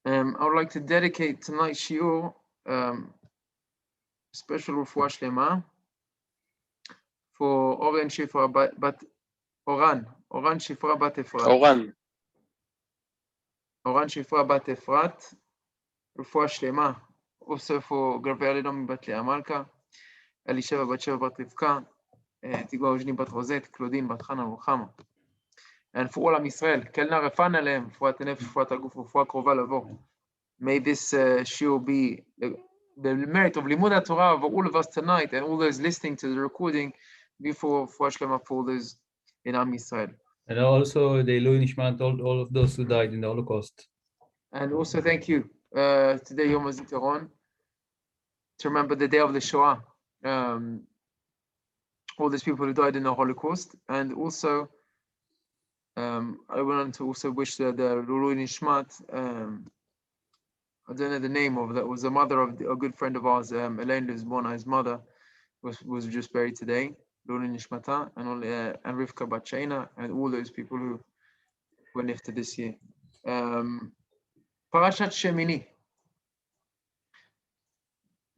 I would like to dedicate tonight's shiur, special refuah shlema for Oran Shifra bat Oran Shifra bat Efrat. Oran Shifra bat Efrat, refuah shlema. Also for Gabriel Edom bat Lea Malka, Elisheva bat Sheva bat Rivka, Tigor Ojni bat Rosette, Claudine bat Hana Ruchama. And for all Am Yisrael, Kelna refan alehem, refuat hanefesh, refuat haguf, refuah krova lavo. May this shiur be the merit of Limud Torah for all of us tonight and all those listening to the recording before Shlema for those in Am Yisrael. And also the Eloi Nishmat, all of those who died in the Holocaust. And also thank you today Yom HaZikaron to remember the day of the Shoah. All these people who died in the Holocaust, and also I want to also wish the Eloi Nishmat. I don't know the name of that. Was the mother of a good friend of ours, Elaine Lisbona. His mother was just buried today. Loni Nishmata and Rivka Batshena and all those people who were lifted this year. Parashat Shemini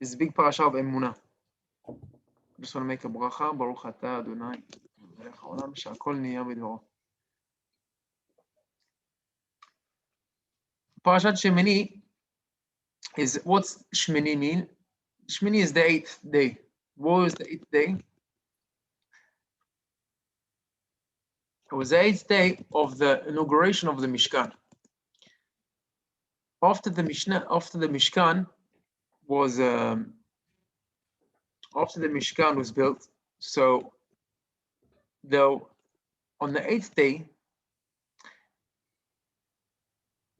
is a big parasha of Emunah. I just want to make a bracha. Baruch Atah Adonai melech haolam she'akol niya bidvaro. Parashat Shemini is, what's Shmini mean? Shmini is the 8th day. What was the 8th day? It was the 8th day of the inauguration of the Mishkan. After the Mishkan was built, so though on the 8th day,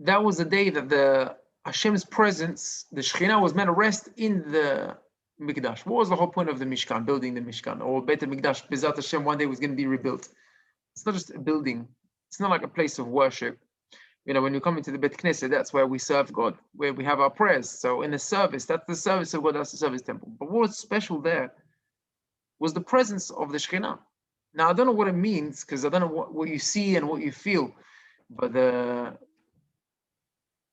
that was the day that the Hashem's presence, the Shekhinah, was meant to rest in the Mikdash. What was the whole point of the Mishkan, building the Mishkan? Or Beit HaMikdash, Bezat Hashem, one day was going to be rebuilt. It's not just a building. It's not like a place of worship. You know, when you come into the Beit Knesset, that's where we serve God, where we have our prayers. So in the service, that's the service of God, that's the service temple. But what was special there was the presence of the Shekhinah. Now, I don't know what it means, because I don't know what you see and what you feel, but the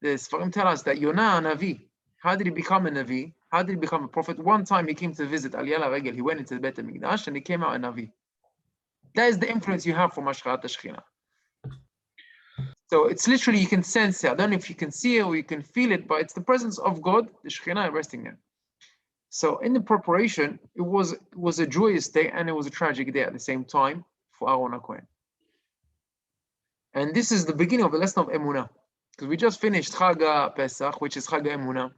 Sfarim tell us that Yonah, a Navi, how did he become a Navi? How did he become a prophet? One time he came to visit Aliyah Regel. He went into the Beit HaMikdash and he came out a Navi. That is the influence you have from Ashkarat Shekhinah. So it's literally, you can sense it. I don't know if you can see it or you can feel it, but it's the presence of God, the Shekhinah, resting there. So in the preparation, it was a joyous day and it was a tragic day at the same time for Aaron HaKohen. And this is the beginning of the lesson of Emunah. Because we just finished Chag Pesach, which is Chag Emunah.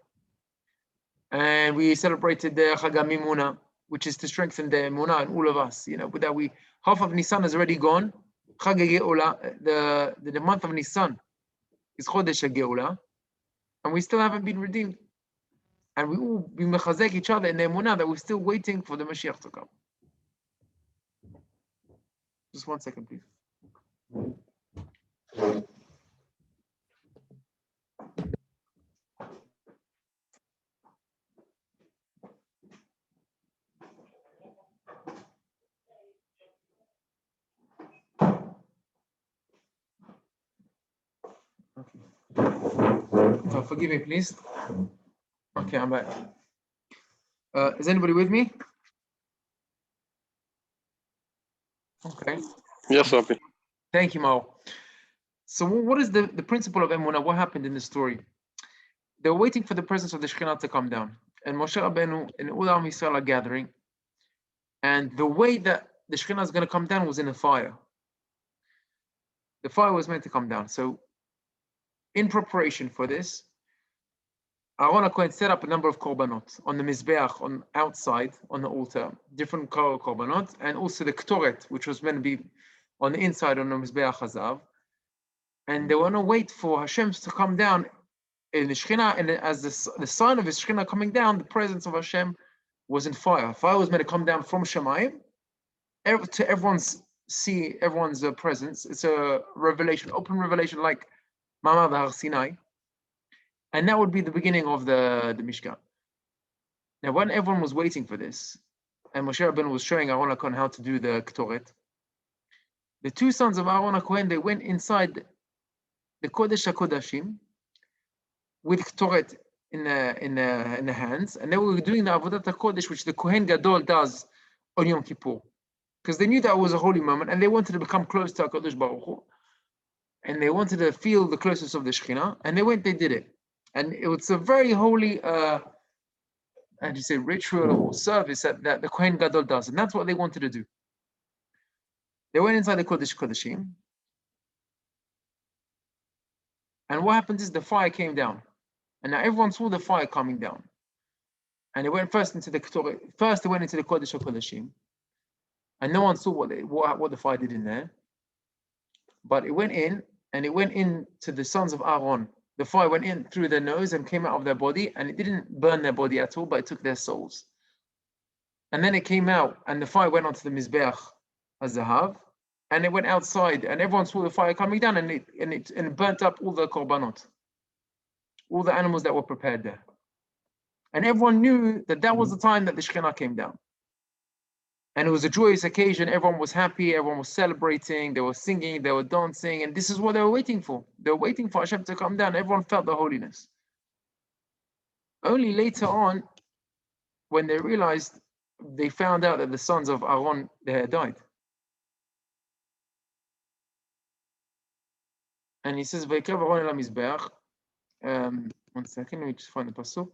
And we celebrated the Chag Mimuna, which is to strengthen the Emunah in all of us. You know, with that half of Nisan is already gone. Chag Geula, the month of Nisan is Chodesh Geula, and we still haven't been redeemed. And we all be mechazek each other in the Emunah that we're still waiting for the Mashiach to come. Just 1 second, please. So forgive me, please. Okay, I'm back. Is anybody with me? Okay. Yes, Rabbi. Thank you, Mao. So what is the principle of Emunah? What happened in the story? They were waiting for the presence of the Shekhinah to come down. And Moshe Rabbeinu and all Am Yisrael are gathering. And the way that the Shekhinah is going to come down was in a fire. The fire was meant to come down. So in preparation for this, Aaron HaKohen set up a number of korbanot on the Mizbeach, on outside, on the altar, different korbanot, and also the Ktoret, which was meant to be on the inside on the Mizbeach Hazav. And they were going to wait for Hashem to come down in the Shekhinah, and as the sign of his Shekhinah coming down, the presence of Hashem was in fire. Fire was meant to come down from Shemayim to everyone's presence. It's a revelation, open revelation, like Ma'amad Har Sinai. And that would be the beginning of the Mishkan. Now, when everyone was waiting for this, and Moshe Rabbeinu was showing Aaron HaKohen how to do the Ktoret, the two sons of Aaron HaKohen, they went inside the Kodesh HaKodashim, with Ktoret in the hands, and they were doing the Avodat HaKodesh, which the Kohen Gadol does on Yom Kippur, because they knew that was a holy moment, and they wanted to become close to HaKadosh Baruch Hu, and they wanted to feel the closeness of the Shekhinah, and they did it, and it was a very holy, ritual or service that the Kohen Gadol does, and that's what they wanted to do. They went inside the Kodesh Kodeshim, and what happened is the fire came down, and now everyone saw the fire coming down, and it went first into the Kodesh Kodeshim, and no one saw what the fire did in there, but it went in, and it went into the sons of Aaron. The fire went in through their nose and came out of their body, and it didn't burn their body at all, but it took their souls. And then it came out, and the fire went onto the Mizbeach HaZahav, and it went outside, and everyone saw the fire coming down, and it burnt up all the korbanot, all the animals that were prepared there. And everyone knew that was the time that the Shekhinah came down. And it was a joyous occasion. Everyone was happy. Everyone was celebrating. They were singing. They were dancing. And this is what they were waiting for. They were waiting for Hashem to come down. Everyone felt the holiness. Only later on, when they realized, they found out that the sons of Aaron, they had died. And he says, "Vayikav Aaron el hamizbeach." One second, let me just find the pasuk.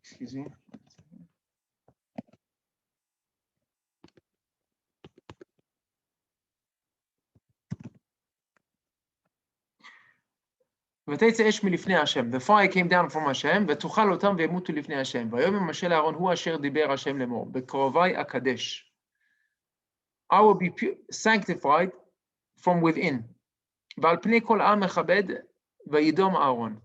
Excuse me. The fire came down from Hashem, ותאכל אותם וימותו לפני השם. ויאמר משה לאהרון, הוא אשר דיבר השם לאמור, בקרובי אקדש. I will be sanctified from within. ועל פני כל עם מכבד, וידום אהרון.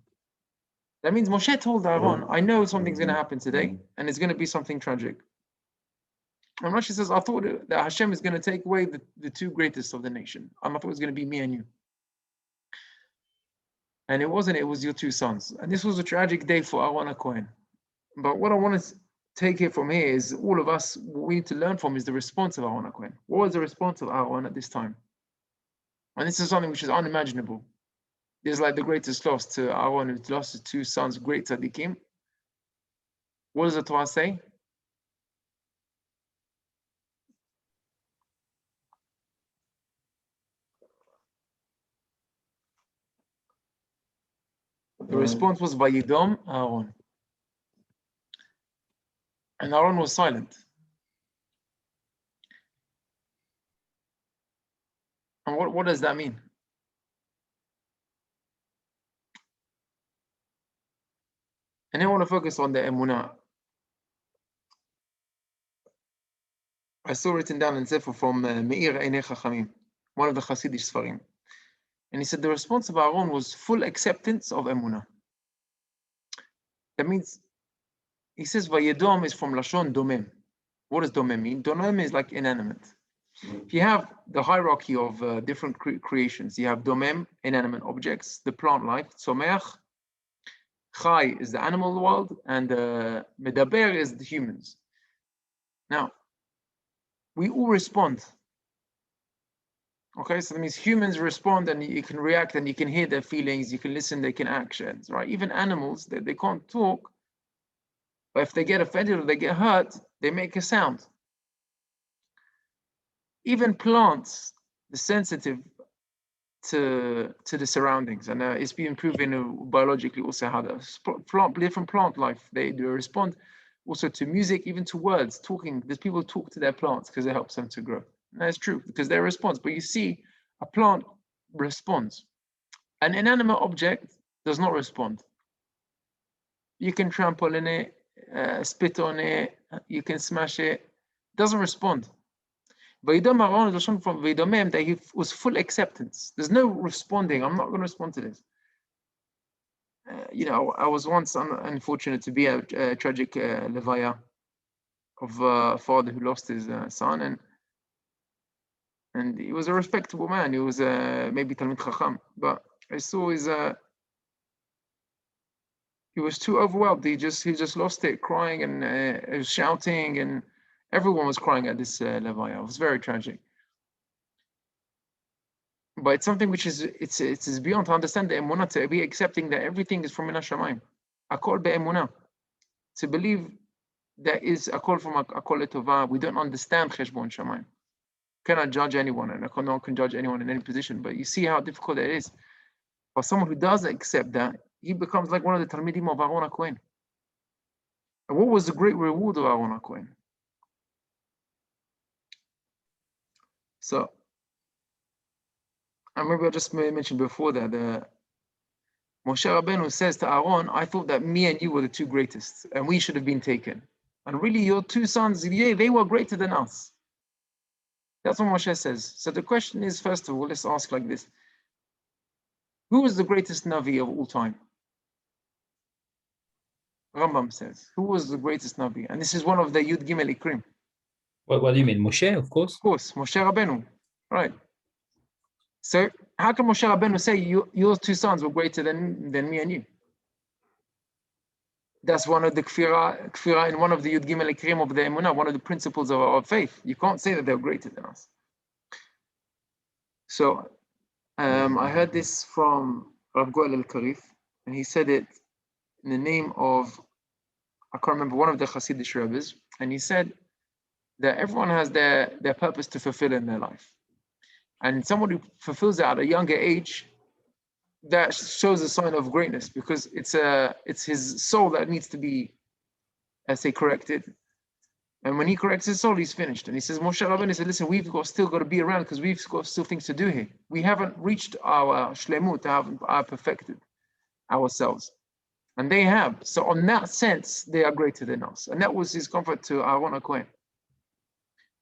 That means Moshe told Aaron, I know something's going to happen today, and it's going to be something tragic. And Rashi says, I thought that Hashem is going to take away the two greatest of the nation. I thought it was going to be me and you. And it wasn't, it was your two sons. And this was a tragic day for Aaron HaKohen. But what I want to take here from here is all of us, what we need to learn from is the response of Aaron HaKohen. What was the response of Aaron at this time? And this is something which is unimaginable. There's like the greatest loss to Aaron, who lost his two sons, great tzaddikim. What does the Torah say? The response was Vayidom Aaron. And Aaron was silent. And what does that mean? And I want to focus on the Emunah. I saw written down in Sefer from Meir Einei Chachamim, one of the Hasidic Sfarim. And he said the response of Aaron was full acceptance of Emunah. That means, he says, Vayedom is from Lashon Domem. What does Domem mean? Domem is like inanimate. If you have the hierarchy of different creations, you have Domem, inanimate objects, the plant life, Tzomeach, Chai is the animal world, and Medaber is the humans. Now, we all respond. Okay, so that means humans respond, and you can react, and you can hear their feelings, you can listen, they can actions, right? Even animals, they can't talk, but if they get offended or they get hurt, they make a sound. Even plants, they're sensitive to the surroundings, and it's been proven biologically also how different plant life, they respond also to music, even to words, talking. There's people who talk to their plants because it helps them to grow. And that's true, because they respond. But you see, a plant responds. An inanimate object does not respond. You can trample in it, spit on it, you can smash it. It doesn't respond. Vayidom Aaron is from Vaydomem, that he was full acceptance. There's no responding. I'm not going to respond to this. I was once unfortunate to be at a tragic levaya of a father who lost his son, and he was a respectable man. He was maybe Talmid Chacham, but I saw his He was too overwhelmed. He just lost it, crying and shouting, and everyone was crying at this levaya. It was very tragic. But it's something which is it's beyond to understand the emunah, to be accepting that everything is from min hashamayim. Akol be'emunah. To believe that is akol from akol letova. We don't understand cheshbon shamayim. Cannot judge anyone, and no one can judge anyone in any position. But you see how difficult it is. For someone who does accept that, he becomes like one of the Talmidim of Aaron HaKohen. And what was the great reward of Aaron HaKohen? So, and maybe I just mentioned before that Moshe Rabbeinu says to Aaron, I thought that me and you were the two greatest, and we should have been taken. And really, your two sons, they were greater than us. That's what Moshe says. So the question is, first of all, let's ask like this. Who was the greatest Navi of all time? Rambam says. Who was the greatest Navi? And this is one of the Yud Gimel Ikrim. What do you mean? Moshe, of course. Of course, Moshe Rabbeinu. Right. So how can Moshe Rabbeinu say your two sons were greater than me and you? That's one of the kfira in one of the Yud Gimel Ikrim of the Emunah, one of the principles of our faith. You can't say that they're greater than us. So I heard this from Rav Goel El-Karif, and he said it in the name of, I can't remember, one of the Hasidic rabbis, and he said that everyone has their purpose to fulfill in their life. And someone who fulfills it at a younger age, that shows a sign of greatness, because it's his soul that needs to be, corrected. And when he corrects his soul, he's finished. And he says, Moshe Rabbeinu said, listen, we've still got to be around because we've got still things to do here. We haven't reached our shlemut, haven't perfected ourselves. And they have. So on that sense, they are greater than us. And that was his comfort to Aaron HaKohen.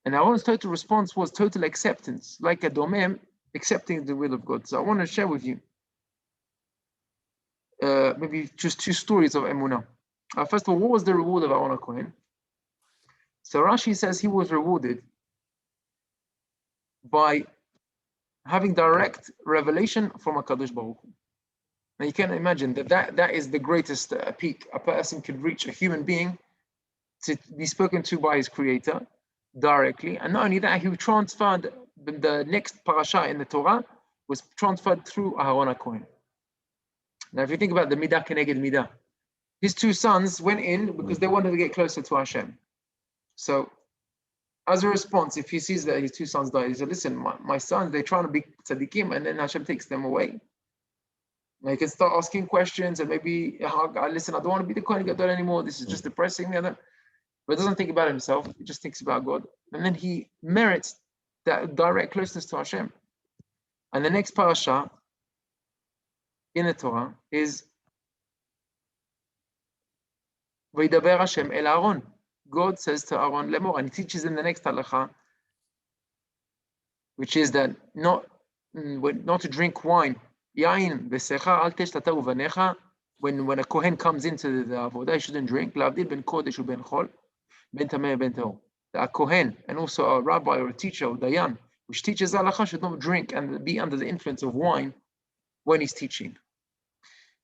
And Aaron's total response was total acceptance, like a domem, accepting the will of God. So I want to share with you maybe just two stories of Emunah. First of all, what was the reward of Aaron HaKohen? So Rashi says he was rewarded by having direct revelation from HaKadosh Baruch Hu. Now you can imagine that is the greatest peak a person could reach, a human being, to be spoken to by his creator directly. And not only that, he transferred the next parasha in the Torah was transferred through Aaron HaKohen. Now if you think about the Midah Keneged Midah, his two sons went in because they wanted to get closer to Hashem. So as a response, if he sees that his two sons died, he said, listen, my sons, they're trying to be tzaddikim, and then Hashem takes them away. Now you can start asking questions, and maybe, listen, I don't want to be the Kohen Gadol anymore. This is just depressing. But he doesn't think about himself. He just thinks about God. And then he merits that direct closeness to Hashem. And the next parasha in the Torah is Vaydaber Hashem el Aaron. God says to Aaron lemor, and he teaches in the next halacha, which is that not to drink wine. Yain v'secha al teshtatav uvanecha. When a kohen comes into the avodah, he shouldn't drink. Lavdil ben kodesh uben chol, ben tameh ben tahor. A kohen and also a rabbi or a teacher or dayan, which teaches halacha, should not drink and be under the influence of wine when he's teaching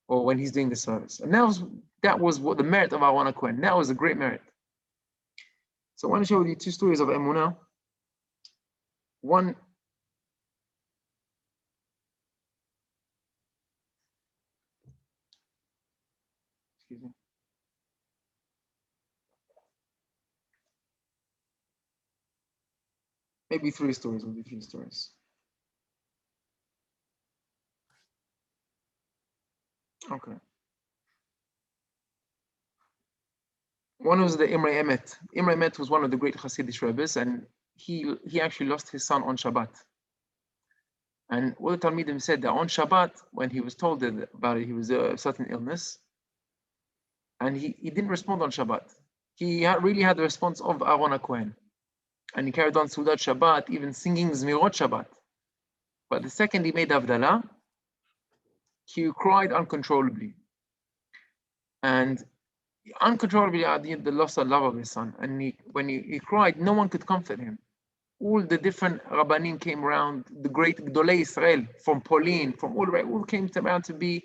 or when he's doing the service. And that was what the merit of Aaron HaKohen. That was a great merit. So I want to show you two stories of Emunah. One, excuse me. Maybe three stories, maybe three stories. Okay. One was the Imre Emet. Imre Emet was one of the great Hasidic rabbis, and he actually lost his son on Shabbat. And all the Talmidim said that on Shabbat, when he was told about it, he was a certain illness, and he didn't respond on Shabbat. He really had the response of Aaron HaKohen. And he carried on Sudat Shabbat, even singing Zmirot Shabbat. But the second he made Havdalah, he cried uncontrollably. And uncontrollably at the loss of love of his son. And when he cried, no one could comfort him. All the different Rabbanim came around, the great Gdolei Israel from Pauline, from all came around to be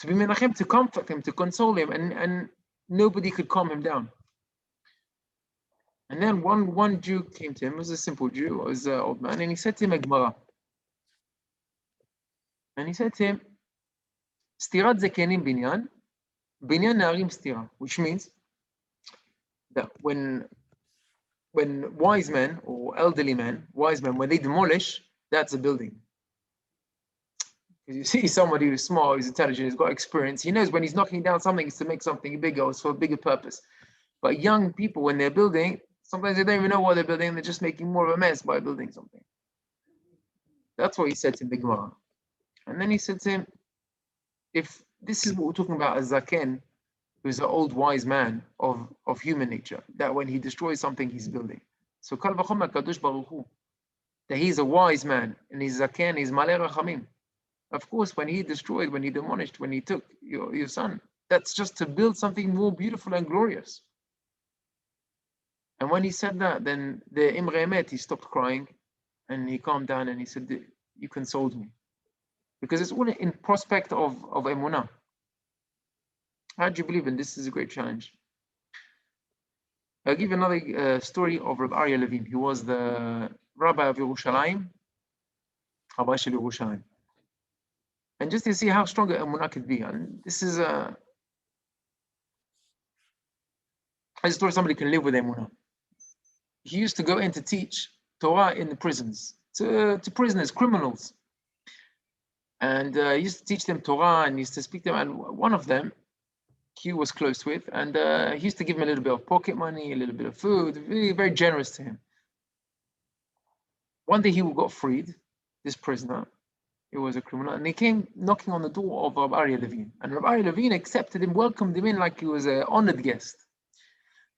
to be menachem, to comfort him, to console him, and nobody could calm him down. And then one Jew came to him. It was a simple Jew, it was an old man, and he said to him a Gemara. And he said to him, Stirat zekenim binyan na'arim stira, which means that when wise men or elderly men, when they demolish, that's a building. Because you see somebody who's smart, who's intelligent, who's got experience, he knows when he's knocking down something, it's to make something bigger, or it's for a bigger purpose. But young people, when they're building, sometimes they don't even know what they're building, they're just making more of a mess by building something. That's what he said to the Gemara. And then he said to him, if this is what we're talking about, a zaken, who's an old wise man of human nature, that when he destroys something, he's building. So kal v'chomer kadosh baruch hu, that he's a wise man, and he's zaken, he's malei rachamim. Of course, when he destroyed, when he demolished, when he took your son, that's just to build something more beautiful and glorious. And when he said that, then the Imre Emet, he stopped crying, and he calmed down, and he said, you consoled me. Because it's all in prospect of Emunah. How do you believe in this? Is a great challenge. I'll give another story of Rabbi Aryeh Levin. He was the rabbi of Yerushalayim, Rabbi Shel Yerushalayim. And just to see how strong Emunah could be. And this is a story somebody can live with Emunah. He used to go in to teach Torah in the prisons, to prisoners, criminals. And he used to teach them Torah and he used to speak to them. And one of them, he was close with, and he used to give him a little bit of pocket money, a little bit of food, really very generous to him. One day he got freed, this prisoner. He was a criminal, and he came knocking on the door of Rabbi Aryeh Levin. And Rabbi Aryeh Levin accepted him, welcomed him in like he was an honored guest.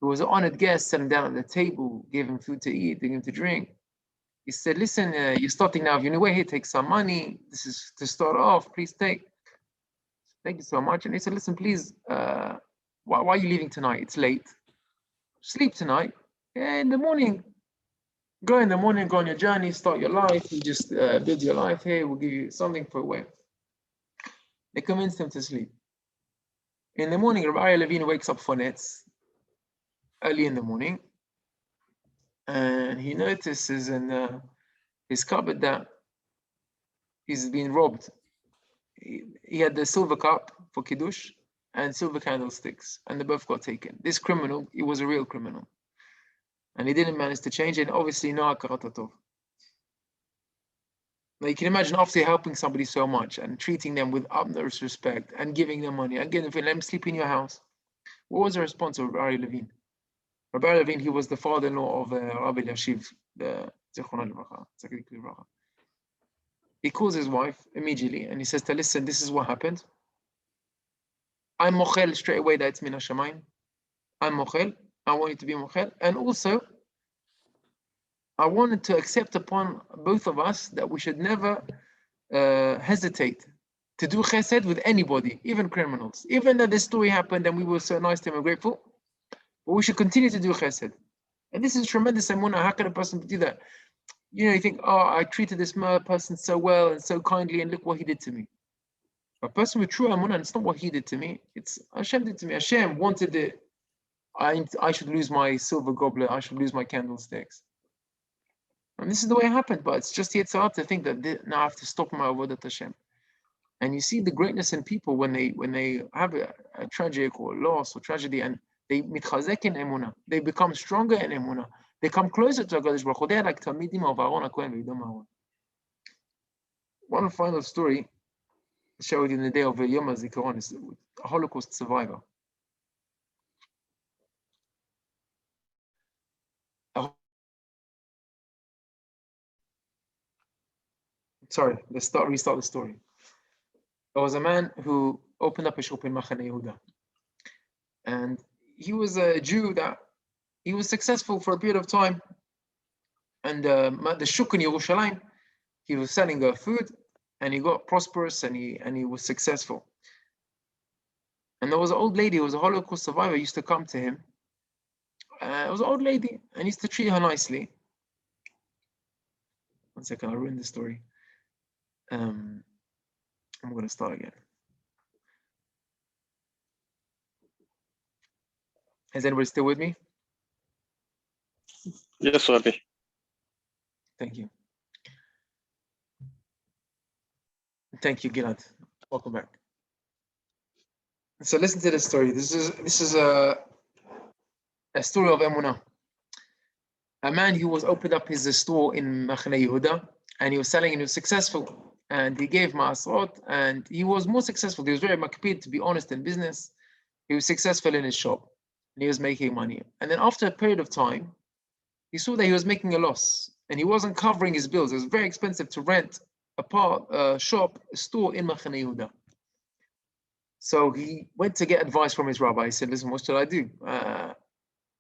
He was an honored guest, sat him down at the table, gave him food to eat, gave him to drink. He said, listen, you're starting now, if you're anyway here, take some money. This is to start off, please take. Thank you so much. And he said, listen, please, why are you leaving tonight? It's late. Sleep tonight. In the morning, go in the morning, go on your journey, start your life. You just build your life here. We'll give you something for a way. They convinced him to sleep. In the morning, Rabbi Aryeh Levin wakes up for nets early in the morning. And he notices in his cupboard that he's been robbed. He had the silver cup for Kiddush and silver candlesticks, and they both got taken. This criminal, he was a real criminal. And he didn't manage to change it, and obviously no hakarat hatov. Now you can imagine after helping somebody so much and treating them with utmost respect and giving them money and getting them, let them sleep in your house. What was the response of Rabbi Aryeh Levin? Rabbi Aryeh Levin, he was the father-in-law of Rabbi Yashiv, the Zichrono Livracha. He calls his wife immediately and he says to her, listen, this is what happened. I'm mochel straight away that it's min hashamayim. I'm mochel. I want you to be mochel. And also, I wanted to accept upon both of us that we should never hesitate to do chesed with anybody, even criminals. Even though this story happened and we were so nice to him and grateful, but we should continue to do chesed. And this is tremendous emunah. How can a person do that? You think, oh, I treated this person so well and so kindly, and look what he did to me. A person with true emunah, it's not what he did to me, it's Hashem did to me. Hashem wanted it. I should lose my silver goblet, I should lose my candlesticks. And this is the way it happened, but it's just yet hard to think that now I have to stop my avodat Hashem. And you see the greatness in people when they have a tragic or loss or tragedy, and they mitchazek in emunah, they become stronger in emunah. They come closer to HaKadosh Baruch Hu. They are like Talmidim of Aaron HaKohen v'Yidom Aaron. One final story I shared with you in the day of Yom HaZikaron is a Holocaust survivor. Sorry, restart the story. There was a man who opened up a shop in Machane Yehuda. And he was a Jew that he was successful for a period of time. And the shuk in Yerushalayim, he was selling food, and he got prosperous, and he was successful. And there was an old lady who was a Holocaust survivor, used to come to him. It was an old lady, and he used to treat her nicely. One second, I ruined the story. I'm going to start again. Is anybody still with me? Yes, Rabbi. Thank you. Thank you, Gilad. Welcome back. So listen to this story. This is a story of Emunah. A man who was opened up his store in Machne Yehuda, and he was selling and he was successful. And he gave ma'asrot, and he was more successful. He was very makpid, to be honest, in business. He was successful in his shop, and he was making money. And then after a period of time, he saw that he was making a loss, and he wasn't covering his bills. It was very expensive to rent a store in Machne Yehuda. So he went to get advice from his rabbi. He said, listen, what should I do?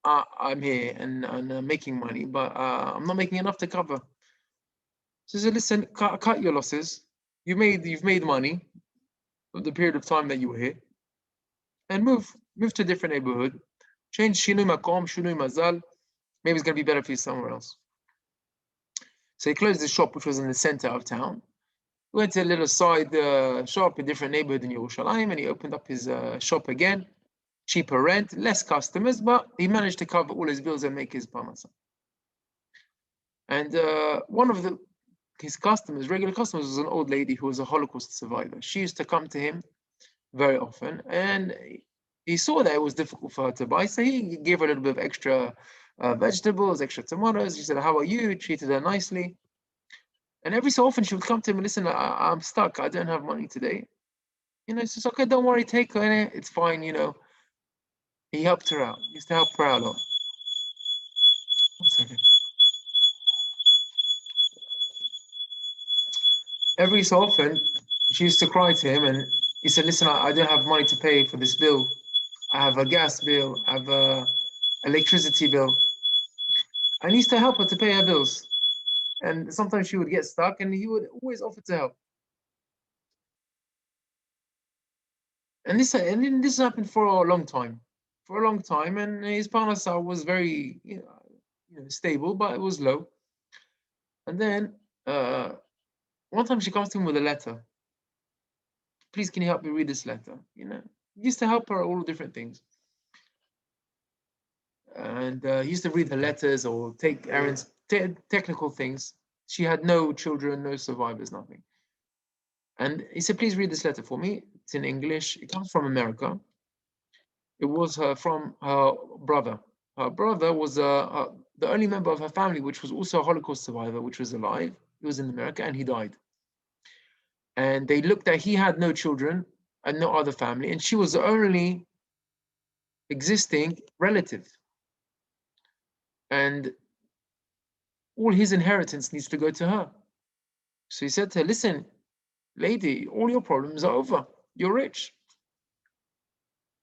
I'm here and I'm making money, but I'm not making enough to cover. So he said, listen, cut your losses. You've made money for the period of time that you were here, and move to a different neighborhood. Change shinui makom, shinui mazal. Maybe it's going to be better for you somewhere else. So he closed his shop, which was in the center of town. He went to a little side shop, a different neighborhood in Yerushalayim, and he opened up his shop again. Cheaper rent, less customers, but he managed to cover all his bills and make his parnasa. And one of his customers, regular customers, was an old lady who was a Holocaust survivor. She used to come to him very often, and he saw that it was difficult for her to buy, so he gave her a little bit of extra vegetables, extra tomatoes. He said, how are you? Treated her nicely. And every so often she would come to him and listen, I'm stuck, I don't have money today. He says, okay, don't worry, take her, it's fine, He helped her out. He used to help her out a lot. 1 second. Every so often, she used to cry to him, and he said, listen, I don't have money to pay for this bill. I have a gas bill, I have a electricity bill. And he used to help her to pay her bills. And sometimes she would get stuck, and he would always offer to help. And this happened for a long time. And his parnasa was very stable, but it was low. And then one time she comes to him with a letter. Please, can you help me read this letter? He used to help her all different things. And he used to read the letters or take errands, technical things. She had no children, no survivors, nothing. And he said, please read this letter for me. It's in English. It comes from America. It was from her brother. Her brother was the only member of her family, which was also a Holocaust survivor, which was alive. He was in America and he died. And they looked at, he had no children and no other family, and she was the only existing relative. And all his inheritance needs to go to her. So he said to her, listen, lady, all your problems are over. You're rich.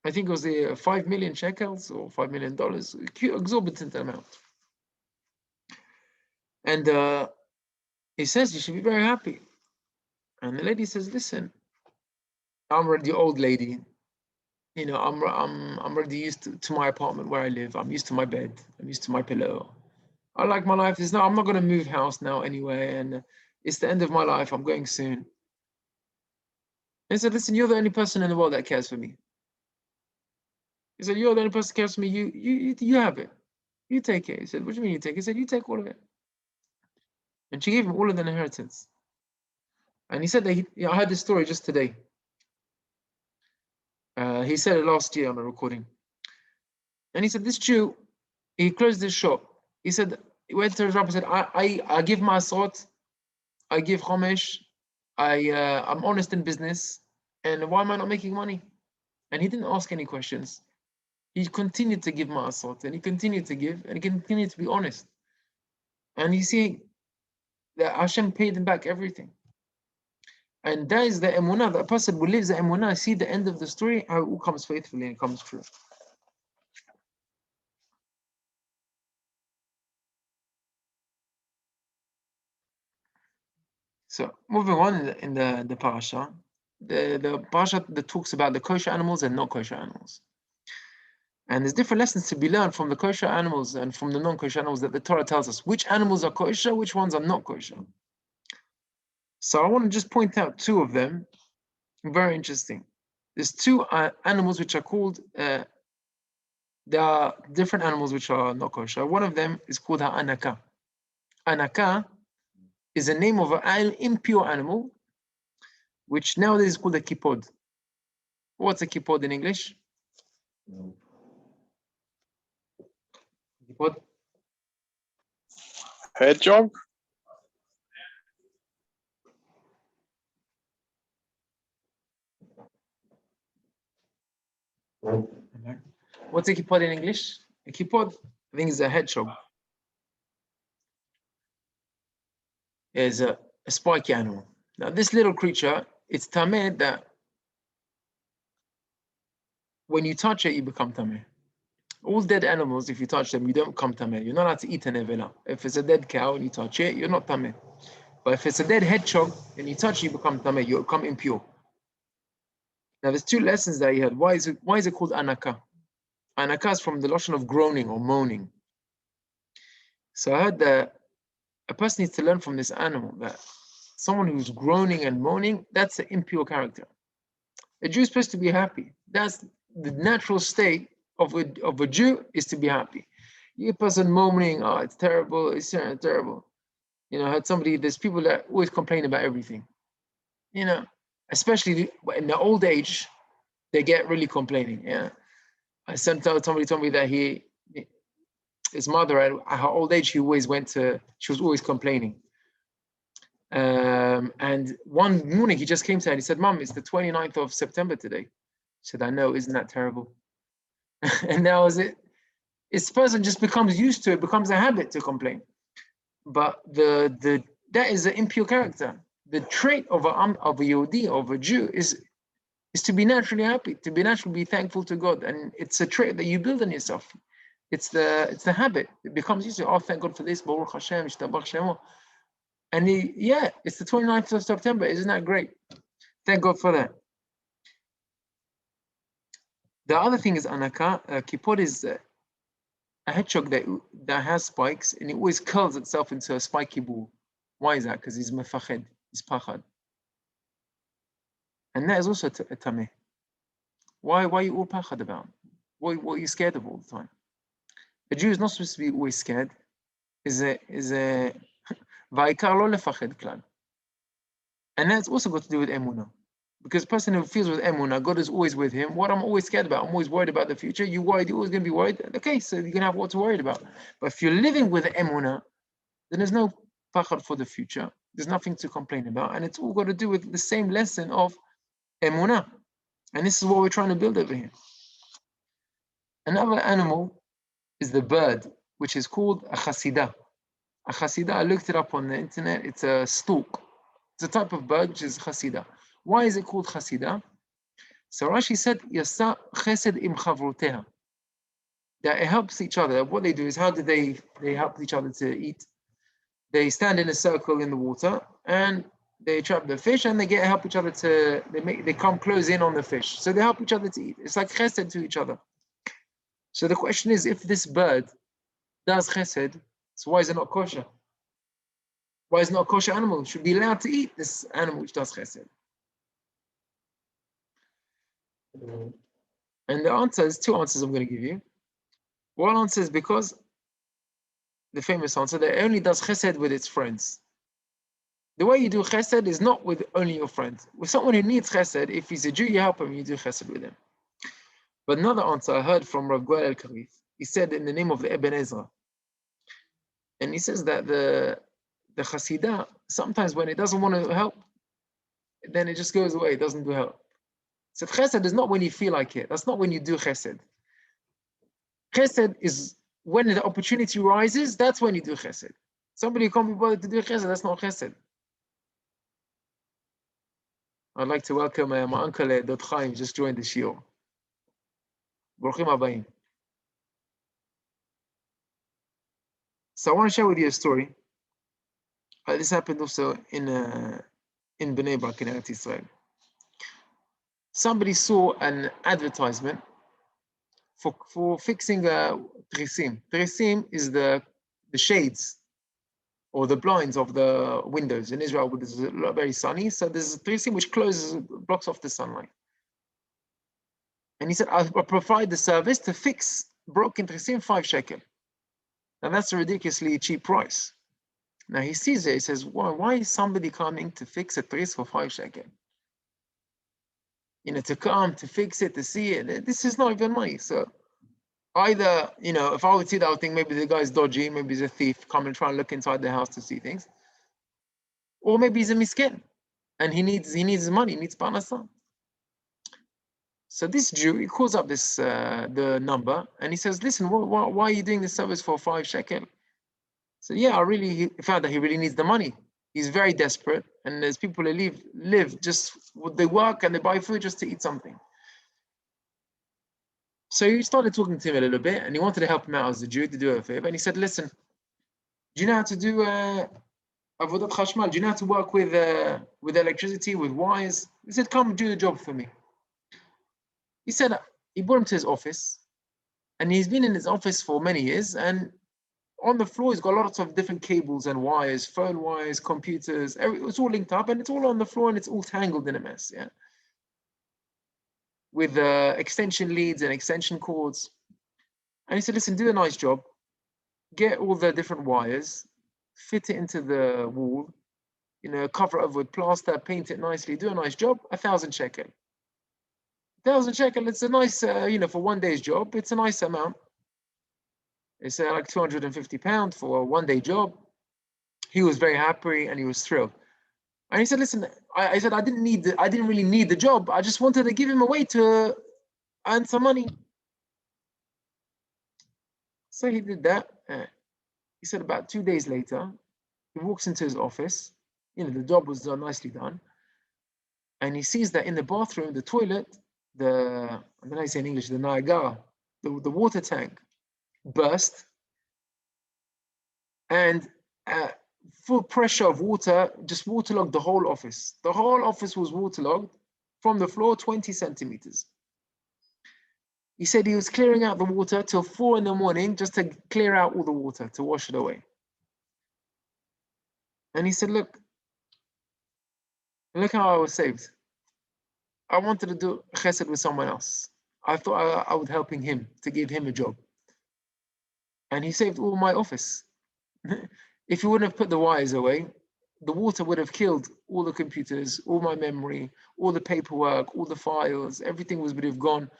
I think it was 5 million shekels or $5 million, exorbitant amount. And he says, you should be very happy. And the lady says, listen, I'm already old lady. I'm already used to my apartment where I live. I'm used to my bed. I'm used to my pillow. I like my life. I'm not going to move house now anyway. And it's the end of my life. I'm going soon. And he said, listen, you're the only person in the world that cares for me. He said, you're the only person that cares for me. You have it. You take it. He said, what do you mean you take it? He said, you take all of it. And she gave him all of the inheritance. And he said that I heard this story just today. He said it last year on a recording. And he said, this Jew, he closed his shop. He said, he went to his rabbi and said, I give ma'asrot, I give chomesh, I'm honest in business, and why am I not making money? And he didn't ask any questions. He continued to give ma'asrot, and he continued to give, and he continued to be honest. And you see that Hashem paid him back everything. And that is the emunah, that person who lives the emunah, see the end of the story, how it all comes faithfully and comes true. So moving on in the parasha, the parasha that talks about the kosher animals and not kosher animals. And there's different lessons to be learned from the kosher animals and from the non-kosher animals that the Torah tells us. Which animals are kosher, which ones are not kosher. So I want to just point out two of them. Very interesting. There's two animals which are called there are different animals which are not kosher. One of them is called ha'anaka. Anaka is a name of an impure animal, which nowadays is called a kipod. What's a kipod in English? Kipod? Hedgehog? What's a kipod in English? A kipod, I think, is a hedgehog. Is a spiky animal. Now, this little creature, it's tameh that when you touch it, you become tameh. All dead animals, if you touch them, you don't become tameh. You're not allowed to eat an nevela. If it's a dead cow and you touch it, you're not tameh. But if it's a dead hedgehog and you touch it, you become tameh. You become impure. Now, there's two lessons that you had. Why is it called anaka? Anaka is from the lashon of groaning or moaning. So I heard that a person needs to learn from this animal that someone who's groaning and moaning, that's an impure character. A Jew is supposed to be happy. That's the natural state of a Jew, is to be happy. You a person moaning, oh, it's terrible, it's terrible. You know, I heard there's people that always complain about everything. You know, especially in the old age, they get really complaining. Yeah. Somebody told me that his mother at her old age, she was always complaining. And one morning he just came to her and he said, Mom, it's the 29th of September today. She said, I know, isn't that terrible? And that was it. This person just becomes used to it, becomes a habit to complain. But that is an impure character. The trait of a Yehudi, of a Jew, is to be naturally happy, to be naturally thankful to God. And it's a trait that you build in yourself. It's the habit. It becomes used to, oh, thank God for this, Baruch Hashem, Yishtabach Shemo. And it's the 29th of September. Isn't that great? Thank God for that. The other thing is anaka. Kipod is a hedgehog that has spikes, and it always curls itself into a spiky ball. Why is that? Because he's mefached, he's pachad. And that is also a tameh. Why are you all pachad about? What are you scared of all the time? A Jew is not supposed to be always scared. Is a va'ikar lo lefached klal. And that's also got to do with Emunah. Because a person who feels with Emunah, God is always with him. What I'm always scared about, I'm always worried about the future. You're worried, you're always going to be worried. Okay, so you're going to have what to worry about. But if you're living with Emunah, then there's no pachad for the future. There's nothing to complain about. And it's all got to do with the same lesson of Emunah. And this is what we're trying to build over here. Another animal is the bird, which is called a chasidah. A chasidah, I looked it up on the internet. It's a stork. It's a type of bird which is chasidah. Why is it called chasidah? So Rashi said, Yasa chesed im chavroteha. That it helps each other. What they do is, how do they help each other to eat? They stand in a circle in the water and they trap the fish, and they help each other they come close in on the fish. So they help each other to eat. It's like chesed to each other. So the question is, if this bird does chesed, so why is it not kosher? Why is it not a kosher animal? It should be allowed to eat this animal which does chesed. And the answer is two answers I'm going to give you. One answer is because the famous answer that it only does chesed with its friends. The way you do chesed is not with only your friends. With someone who needs chesed, if he's a Jew, you help him, you do chesed with him. But another answer I heard from Rav Goel El-Karif, he said in the name of the Ibn Ezra. And he says that the Hasidah, sometimes when it doesn't want to help, then it just goes away, it doesn't do help. So chesed is not when you feel like it. That's not when you do chesed. Chesed is when the opportunity rises, that's when you do chesed. Somebody who can't be bothered to do chesed, that's not chesed. I'd like to welcome my uncle Dot Chaim, just joined the shiur. Baruchim habayim. So I want to share with you a story. This happened also in Bnei Brak in Eretz Israel. Somebody saw an advertisement for fixing trisim. Trisim is the shades or the blinds of the windows. In Israel, it's very sunny, so there's a trisim which blocks off the sunlight. And he said, I'll provide the service to fix broken tresim 5 shekel. Now that's a ridiculously cheap price. Now he sees it, he says, why is somebody coming to fix a tris for 5 shekel? To come, to fix it, to see it, this is not even money. So either, if I would see that, I would think maybe the guy's dodgy, maybe he's a thief, come and try and look inside the house to see things. Or maybe he's a miskin, and he needs money, he needs parnasa. So this Jew, he calls up the number, and he says, listen, why are you doing this service for 5 shekel? So yeah, he found that he really needs the money. He's very desperate, and there's people who live just, they work and they buy food just to eat something. So he started talking to him a little bit, and he wanted to help him out as a Jew, to do a favor. And he said, listen, do you know how to do avodat chashmal? Do you know how to work with electricity, with wires? He said, come do the job for me. He said, he brought him to his office, and he's been in his office for many years, and on the floor, he's got lots of different cables and wires, phone wires, computers, it's all linked up, and it's all on the floor, and it's all tangled in a mess, yeah? With extension leads and extension cords. And he said, listen, do a nice job. Get all the different wires, fit it into the wall, cover it over with plaster, paint it nicely, do a nice job, 1,000 shekel. 1,000 shekel, it's a nice, for one day's job, it's a nice amount. It's like £250 for a one-day job. He was very happy and he was thrilled. And he said, listen, I said, I didn't really need the job. I just wanted to give him a way to earn some money. So he did that. He said about 2 days later, he walks into his office. The job was nicely done. And he sees that in the bathroom, the toilet, I don't know how you say in English, the naaga, the water tank burst. And full pressure of water just waterlogged the whole office. The whole office was waterlogged from the floor 20 centimeters. He said he was clearing out the water till 4 a.m. just to clear out all the water, to wash it away. And he said, look how I was saved. I wanted to do chesed with someone else. I thought I would helping him, to give him a job. And he saved all my office. If he wouldn't have put the wires away, the water would have killed all the computers, all my memory, all the paperwork, all the files, everything would have gone,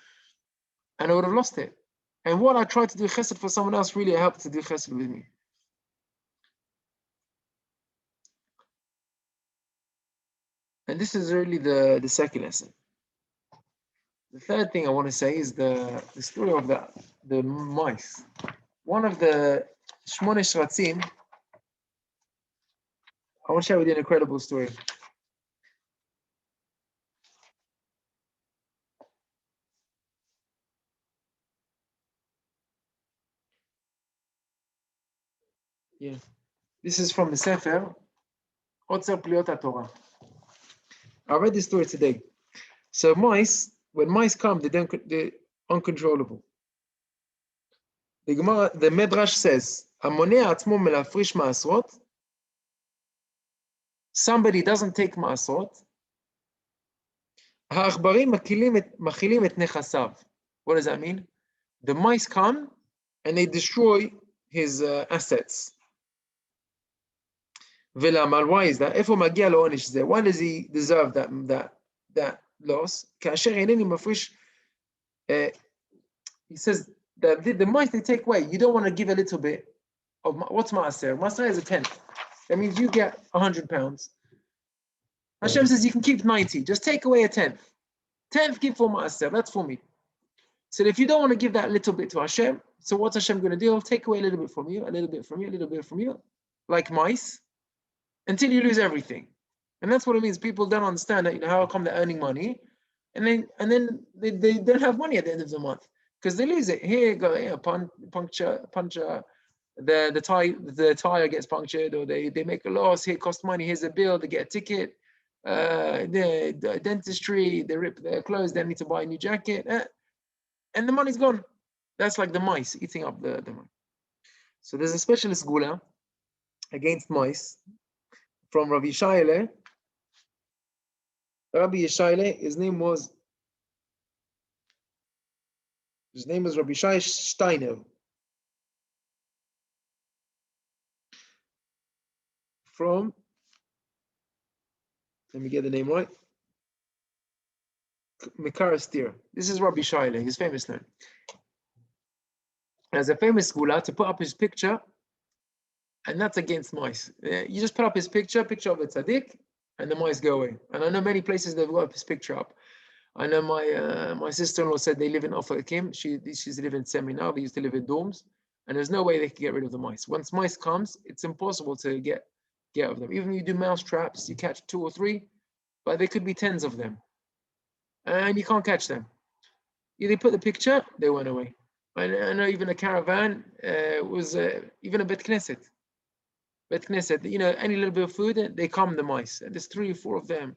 and I would have lost it. And what I tried to do chesed for someone else really helped to do chesed with me. And this is really the second lesson. The third thing I want to say is the story of the mice. One of the Shmone Shratzim, I want to share with you an incredible story. Yeah, this is from the Sefer Otzer Pliot HaTorah. I read this story today. So when mice come, they're uncontrollable. The Medrash says, "Amonea atzmo melafrish ma'asrot." Somebody doesn't take ma'asrot. Ha'achbarim machilim et nechasav. What does that mean? The mice come and they destroy his assets. V'lamal, why is that? Efo magia lo onish zeh. Why does he deserve that loss? Ka'asher eineni mafrish. He says that the mice they take away. You don't want to give a little bit of what's maaser. Maaser is a tenth. That means you get £100. Hashem says you can keep 90. Just take away a tenth. Tenth give for maaser. That's for me. So if you don't want to give that little bit to Hashem, so what's Hashem going to do? He'll take away a little bit from you, a little bit from you, a little bit from you, like mice, until you lose everything. And that's what it means. People don't understand that, how come they're earning money, and then they don't have money at the end of the month because they lose it. Here, puncture. The tire gets punctured, or they make a loss. Here, cost money. Here's a bill. They get a ticket. The dentistry. They rip their clothes. They need to buy a new jacket, and the money's gone. That's like the mice eating up the money. So there's a specialist gula against mice from Rabbi Yishayle. Rabbi Yishayle, his name was His name was Rabbi Shai Steiner. From, let me get the name right, Mekarastir. This is Rabbi Shaile, his famous name. As a famous scholar to put up his picture, and that's against mice. You just put up his picture of a tzaddik, and the mice go away. And I know many places they've got his picture up. I know my sister-in-law said they live in Ofer Akim. She's living in Semi now. They used to live in dorms, and there's no way they can get rid of the mice. Once mice comes, it's impossible to get of them. Even if you do mouse traps, you catch 2 or 3, but there could be tens of them, and you can't catch them. They put the picture, they went away. I know even a caravan was even a Bet Knesset. Bet Knesset, any little bit of food, they come the mice, and there's 3 or 4 of them.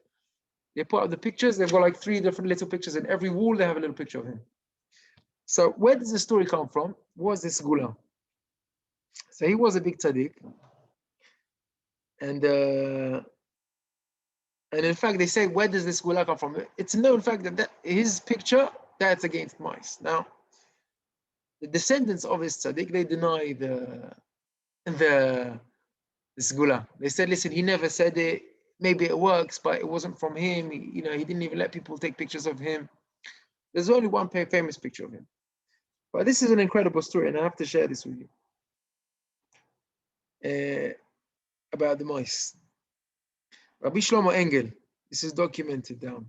They put up the pictures. They've got like 3 different little pictures. In every wall, they have a little picture of him. So where does the story come from? Was this Gula? So he was a big tzaddik. And in fact, they say, where does this Gula come from? It's known fact that his picture, that's against mice. Now, the descendants of his tzaddik, they deny this Gula. They said, listen, he never said it. Maybe it works, but it wasn't from him. He didn't even let people take pictures of him. There's only one famous picture of him. But this is an incredible story, and I have to share this with you. About the mice. Rabbi Shlomo Engel, this is documented down.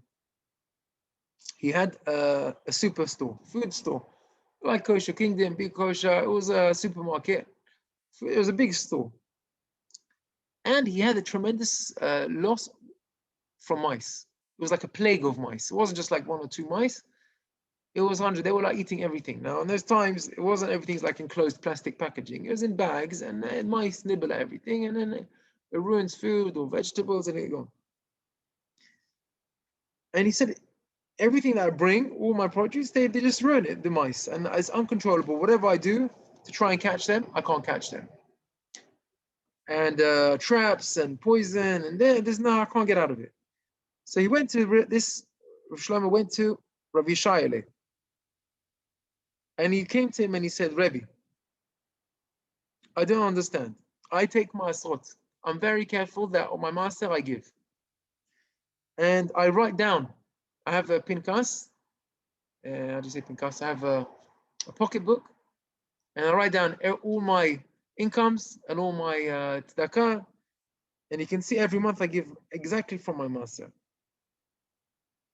He had a superstore, food store, like Kosher Kingdom, Big Kosher. It was a supermarket. It was a big store. And he had a tremendous loss from mice. It was like a plague of mice. It wasn't just like 1 or 2 mice. It was 100. They were like eating everything. Now, in those times, it wasn't everything's like enclosed plastic packaging. It was in bags, and mice nibble at everything, and then it ruins food or vegetables, and it go. And he said, everything that I bring, all my produce, they just ruin it, the mice. And it's uncontrollable. Whatever I do to try and catch them, I can't catch them. And traps and poison, and there's no, I can't get out of it. So he went to this, Rav Shlomo went to Rabbi Shaile. And he came to him and he said, Rebbe, I don't understand. I take ma'asrot. I'm very careful that on my master I give. And I write down. I have a pinkas. How do you say pinkas? I have a pocketbook. And I write down all my incomes and all my tzedakah. And you can see every month I give exactly from my master.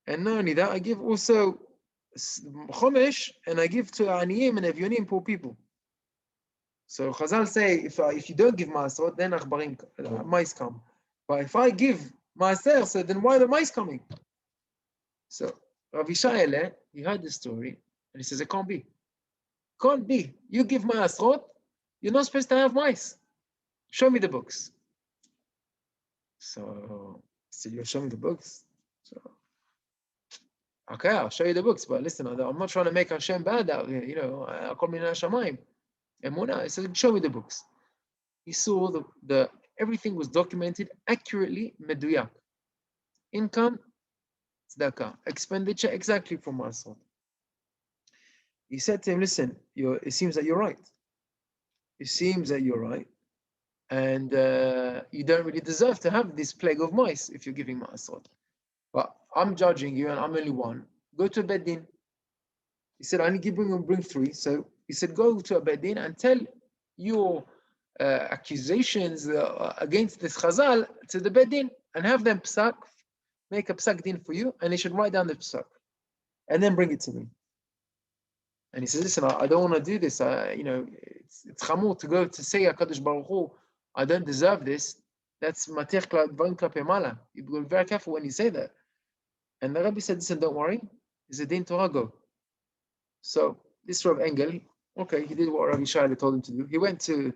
And not only that, I give also chomesh, and I give to aniyim and evyonim, poor people. So Chazal say, if you don't give maaser, then mice come. But if I give maaser, so then why are the mice coming? So Rabbi Shaile, he heard this story, and he says, it can't be. Can't be. You give maaser, you're not supposed to have mice. Show me the books. So he said, you'll show me the books? So okay, I'll show you the books, but listen, I'm not trying to make Hashem bad out here. I call me Nashamayim. Emunah, he said, show me the books. He saw the everything was documented accurately, meduyak. Income, tzedakah. Expenditure, exactly from Masad. He said to him, listen, it seems that you're right. It seems that you're right. And you don't really deserve to have this plague of mice if you're giving Masad. But I'm judging you, and I'm only one. Go to a Beit Din. He said, I only bring 3. So he said, go to a Beit Din and tell your accusations against this Chazal to the Beit Din, and have them psak, make a psak din for you, and they should write down the psak, and then bring it to me. And he says, listen, I don't want to do this. It's chamur to go to say HaKadosh Baruch Hu, I don't deserve this. That's matech dvarim klape mala. You be very careful when you say that. And the Rabbi said, listen, don't worry. It's a din Torah, go. So this Rav Engel, okay, he did what Rabbi Shaile told him to do. He went to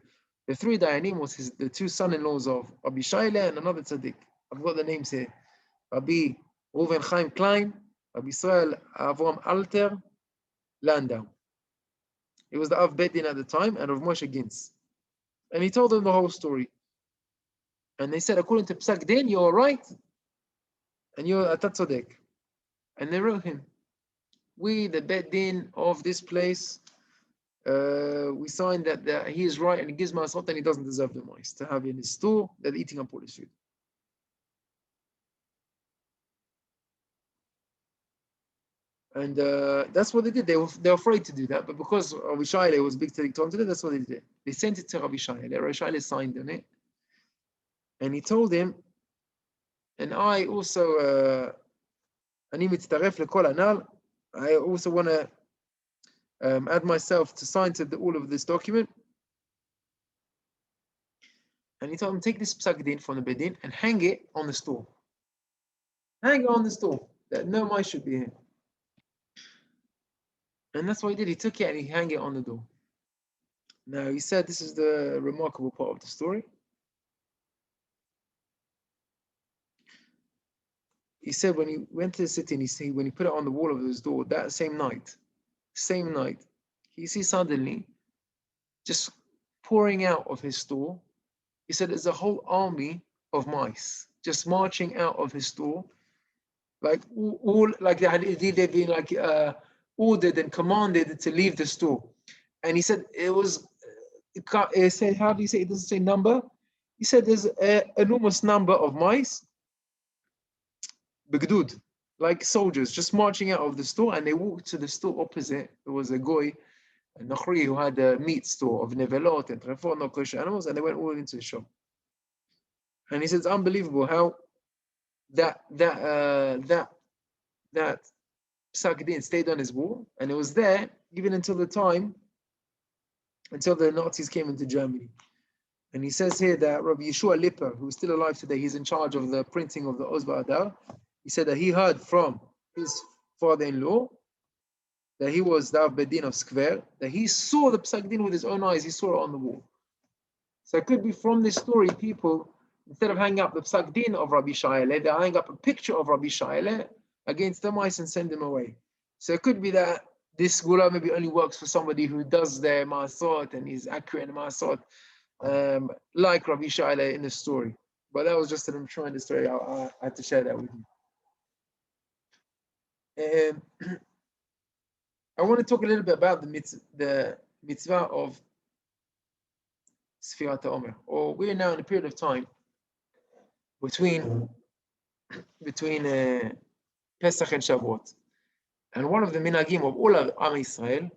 the 3 Dayanim, was the 2 son-in-laws of Rabbi Shaile and another tzaddik. I've got the names here. Rabbi Reuven Chaim Klein, Rabbi Israel Avram Alter, Landau. He was the Av Beit Din at the time, and Rav Moshe Gintz. And he told them the whole story. And they said, according to Psak Din, you're right, and you're a tzaddik. And they wrote him. we, the Bet Din of this place, we sign that he is right and he gives Ma'asot and he doesn't deserve the mice to have in his store that they're eating up all his food. And that's what they did. They were afraid to do that, but because Rabbi Shaile was big Tzaddik Tom, that's what they did. They sent it to Rabbi Shaile. Rabbi Shaile signed on it, and he told him, and I also, אני מצטרף לכל הנ"ל. I also want to add myself to sign to all of this document. And he told him, take this psak din from the bedin and hang it on the store. Hang it on the store, that no mice should be here. And that's what he did. He took it and he hung it on the door. Now, he said this is the remarkable part of the story. He said when he went to the city and when he put it on the wall of his door, that same night, he sees suddenly just pouring out of his store. He said there's a whole army of mice just marching out of his store, like all like they've been like ordered and commanded to leave the store. And he said he said, how do you say it doesn't say number? He said there's an enormous number of mice, begdud, like soldiers, just marching out of the store, and they walked to the store opposite. There was a goy, a Nochri, who had a meat store of nevelot and trefot, no kosher animals, and they went all into the shop. And he said it's unbelievable how that psak din stayed on his wall, and it was there even until the Nazis came into Germany. And he says here that Rabbi Yeshua Lipper, who's still alive today, he's in charge of the printing of the Oz V'Adar. He said that he heard from his father-in-law that he was the Av Bedin of Skver, that he saw the psak din with his own eyes. He saw it on the wall. So it could be from this story, people, instead of hanging up the psak din of Rabbi Shaile, they hang up a picture of Rabbi Shaile against the mice and send them away. So it could be that this gula maybe only works for somebody who does their ma'asot and is accurate in ma'asot, like Rabbi Shaile in the story. But that was just an intro in the story. I had to share that with you. I want to talk a little bit about the mitzvah of Sfirat HaOmer. Or we're now in a period of time between Pesach and Shavuot. And one of the minhagim of all of Am Yisrael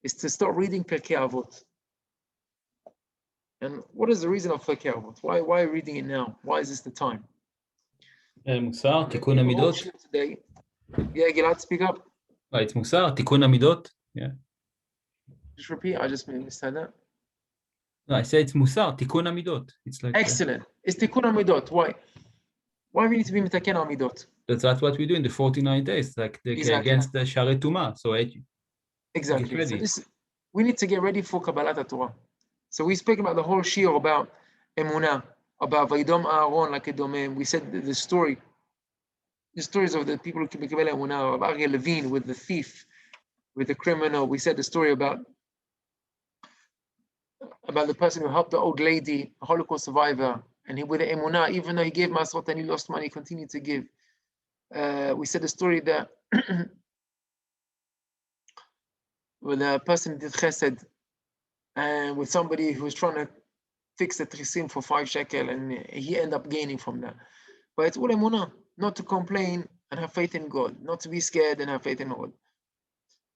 is to start reading Pirkei Avot. And what is the reason of Pirkei Avot? Why reading it now? Why is this the time? מוסר, תיקון המידות. Yeah, Gilad, speak up. It's מוסר, תיקון המידות. Yeah. Just repeat. I just misheard that. No, I said it's מוסר, תיקון המידות. It's like excellent. It's Tikkun HaMidot. Why we need to be mitaken HaMidot? That's what we do in the 49 days, like Exactly. against the Sharei Tumah. So exactly. So we need to get ready for Kabbalat Torah. So we spoke about the whole shiur about Emunah, about Vaidom Aaron like a domain. We said the stories of the people who can be Kabbalat Emunah, of Aryeh Levine with the thief, with the criminal. We said the story about the person who helped the old lady, a Holocaust survivor, and he with the Emunah, even though he gave Masrot and he lost money, he continued to give. We said the story that when a person did chesed and with somebody who was trying to fix the trisim for 5 shekel, and he ended up gaining from that. But it's all Emunah, not to complain and have faith in God, not to be scared and have faith in God.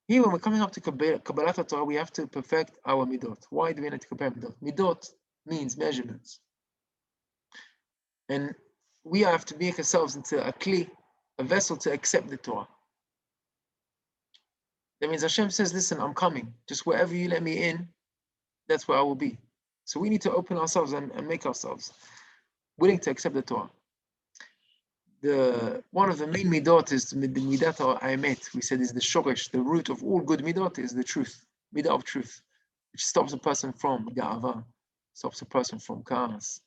Here, when we're coming up to Kabbalat Torah, we have to perfect our midot. Why do we need to compare midot? Midot means measurements. And we have to make ourselves into a kli, a vessel to accept the Torah. That means Hashem says, listen, I'm coming. Just wherever you let me in, that's where I will be. So we need to open ourselves and make ourselves willing to accept the Torah. One of the main midot is the midat ha'emet. We said is the shoresh, the root of all good midot is the truth, midah of truth, which stops a person from ga'ava, stops a person from ka'as.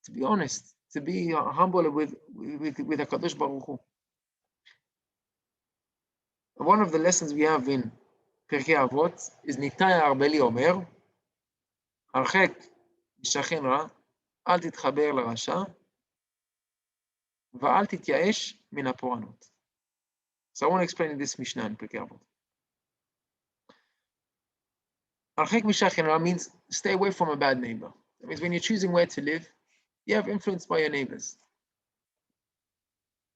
To be honest, to be humble with HaKadosh Baruch Hu. One of the lessons we have in Pirkei Avot is Nitai Arbeli Omer, הרחק משכן רע, אל תתחבר לרשע, ואל תתייאש מן הפורענות. So I want to explain this Mishnah in Pirkei Avot. Archek Mishachin means stay away from a bad neighbor. That means when you're choosing where to live, you have influence by your neighbors.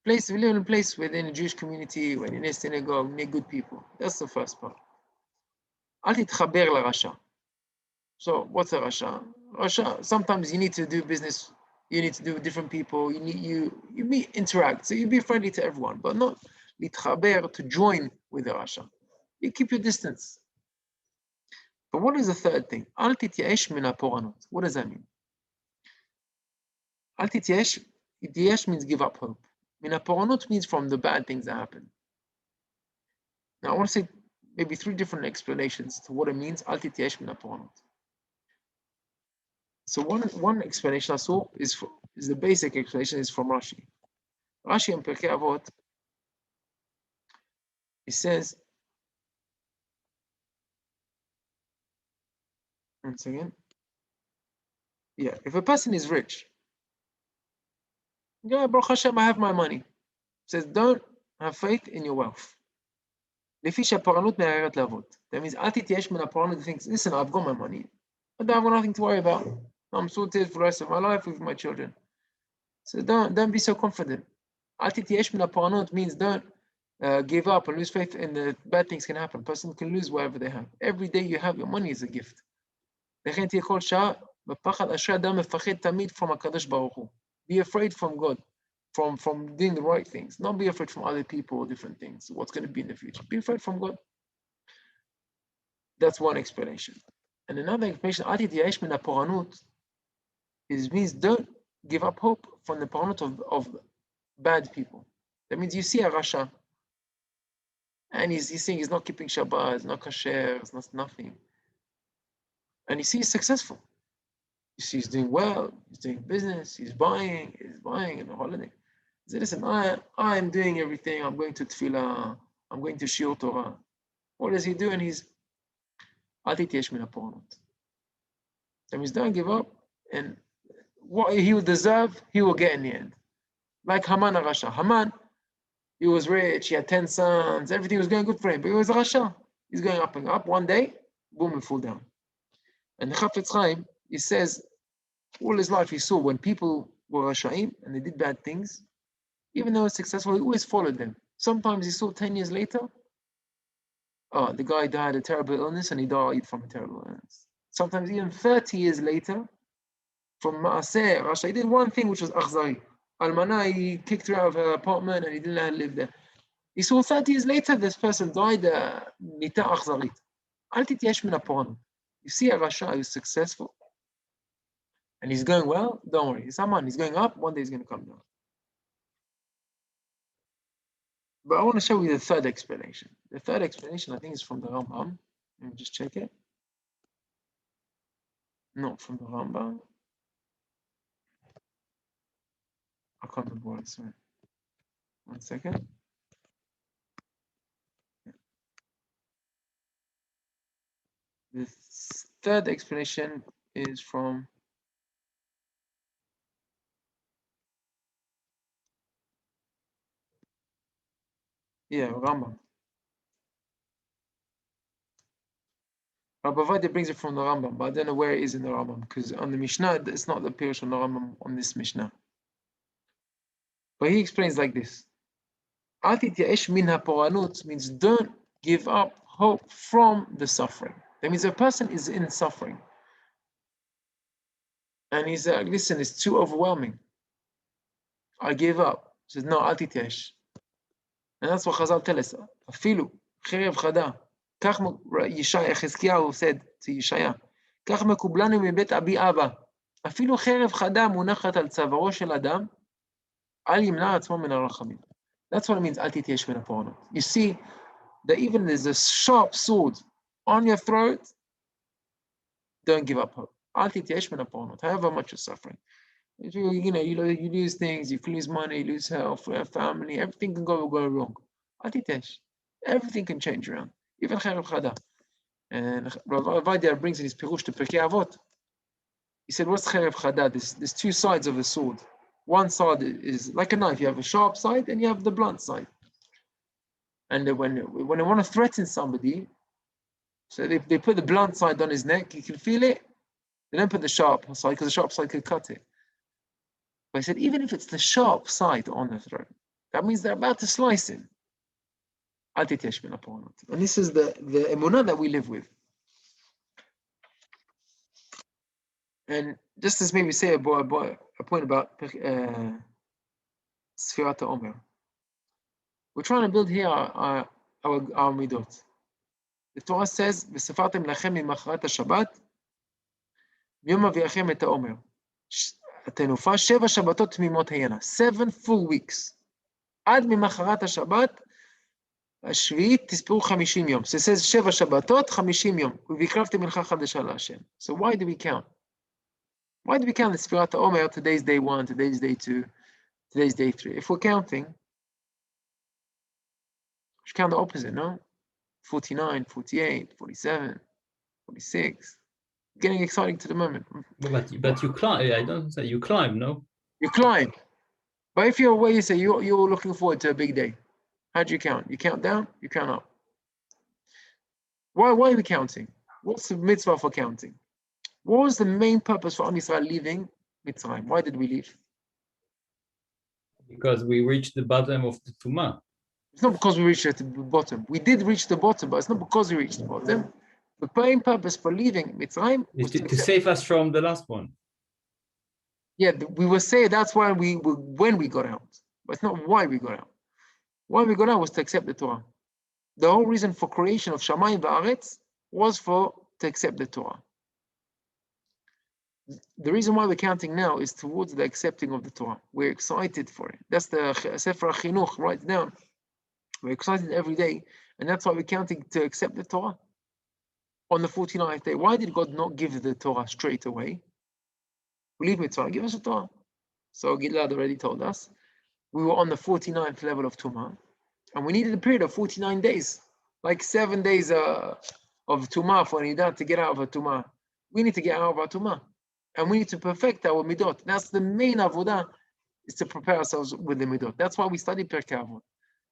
We live in a place within a Jewish community, when you're near synagogue, near good people. That's the first part. Al titchaber l'rasha. So what's a rasha? Rasha, sometimes you need to do business, you need to do with different people, you interact, so you be friendly to everyone, but not litchaber, to join with the rasha. You keep your distance. But what is the third thing? Al tityaesh min haporanot. What does that mean? Al tityaesh means give up hope. Min haporanot means from the bad things that happen. Now I want to say maybe 3 different explanations to what it means. Al tityaesh min haporanot. So one explanation I saw is the basic explanation is from Rashi. Rashi in Pirkei Avot, he says, once again, yeah, if a person is rich, yeah, Baruch Hashem, I have my money. He says, don't have faith in your wealth. That means, Al tityaesh min haporanot thinks, listen, I've got my money, but I've got nothing to worry about. I'm sorted for the rest of my life with my children. So don't be so confident. Al tityaesh min haporanot means don't give up and lose faith in the bad things can happen. A person can lose whatever they have. Every day you have your money is a gift. Be afraid from God, from doing the right things. Not be afraid from other people or different things. What's going to be in the future. Be afraid from God. That's one explanation. And another explanation, Al tityaesh min haporanot, means don't give up hope from the paranot of bad people. That means you see a rasha, and he's saying he's not keeping Shabbat, he's not kasher, he's not nothing. And you see he's successful. You see he's doing well, he's doing business, he's buying in the holiday. He said, listen, I'm doing everything, I'm going to tefillah, I'm going to shiur Torah. What does he do? And he's Al tityaesh min haporanot. That means don't give up, and what he will deserve, he will get in the end. Like Haman Rasha. Haman, he was rich, he had 10 sons, everything was going good for him, but he was a Rasha. He's going up and up. One day, boom, he fall down. And the Chafetz Chaim, he says, all his life he saw when people were Rashaim and they did bad things, even though he was successful, he always followed them. Sometimes he saw 10 years later, the guy died a terrible illness and he died from a terrible illness. Sometimes even 30 years later, from Maaseh, Rasha, he did one thing which was Akhzari. Almana, he kicked her out of her apartment and he didn't let her live there. He saw 30 years later, this person died, Mita Akhzarit. Al tityaesh min haporanot. You see a Rasha who's successful and he's going well, don't worry. He's going up, one day he's going to come down. But I want to show you the third explanation. The third explanation, I think, is from the Rambam. Let me just check it. Not from the Rambam. I can't remember what it's. 1 second. The third explanation is from Rambam. Rabbi Vadia brings it from the Rambam, but I don't know where it is in the Rambam, because on the Mishnah, it's not the Pirush on the Rambam on this Mishnah. But he explains like this. Al tityaesh min haporanot means don't give up hope from the suffering. That means a person is in suffering. And he's like, listen, it's too overwhelming. I gave up. He says, no, al tityaesh. And that's what Chazal tell us. Afilu, cherev chada. כך ישעיה, חזקיהו said to ישעיה, כך מקובלנו מבית אבי אבא. אפילו חרב חדה מונחת על צווארו של אדם, אל ימנע עצמו מן הרחמים. That's what it means, אל תתייאש מן haporanot. You see that even there's a sharp sword on your throat, don't give up hope. אל תתייאש מן haporanot, however much you're suffering. If you lose things, you can lose money, you lose health, family, everything can go wrong. אל תתייאש. Everything can change around. Even Cherev Chada. And Rabbi Vadia brings in his Pirush to Pirkei Avot. He said, what's Cherev Chada? There's 2 sides of a sword. One side is like a knife. You have a sharp side and you have the blunt side. And when they want to threaten somebody, so they put the blunt side on his neck, you can feel it. They don't put the sharp side because the sharp side could cut it. But he said, even if it's the sharp side on the throat, that means they're about to slice him. And this is the emunah that we live with. And just as maybe say a point about Sfirat Omer. We're trying to build here our midot. The Torah says, "V'sefartem lachem mimachrat haShabbat, yom aviachem et haOmer." Tenufa sheva Shabbatot tmimot hayana. 7 full weeks. Ad mimachrat haShabbat, השביעית תספרו 50 יום. So it says 7 שבתות, 50 יום. והקרבתם מנחה חדשה להשם. So why do we count? Why do we count the Sfirat HaOmer? Today's day 1, today's day 2, today's day 3. If we're counting, we should count the opposite, no? 49, 48, 47, 46. Getting exciting to the moment. But you climb. I don't say you climb, no? You climb. But if you're away, you say you're looking forward to a big day. How do you count? You count down, you count up. Why are we counting? What's the mitzvah for counting? What was the main purpose for Am Yisrael leaving Mitzrayim? Why did we leave? Because we reached the bottom of the Tumah. It's not because we reached the bottom. We did reach the bottom, but it's not because we reached the bottom. The main purpose for leaving Mitzrayim was to save us from the last one. Yeah, we will say that's why when we got out, but it's not why we got out. Why we got out was to accept the Torah. The whole reason for creation of Shamayim va'aretz was to accept the Torah. The reason why we're counting now is towards the accepting of the Torah. We're excited for it. That's the Sefer HaChinuch, write it down. We're excited every day, and that's why we're counting to accept the Torah. On the 49th day, why did God not give the Torah straight away? We leave Mitzvah, give us a Torah. So Gilad already told us. We were on the 49th level of Tumah, and we needed a period of 49 days, like 7 days of Tumah for Nidah to get out of a Tumah. We need to get out of our Tumah, and we need to perfect our Midot. That's the main avodah, is to prepare ourselves with the Midot. That's why we study Pirkei Avot,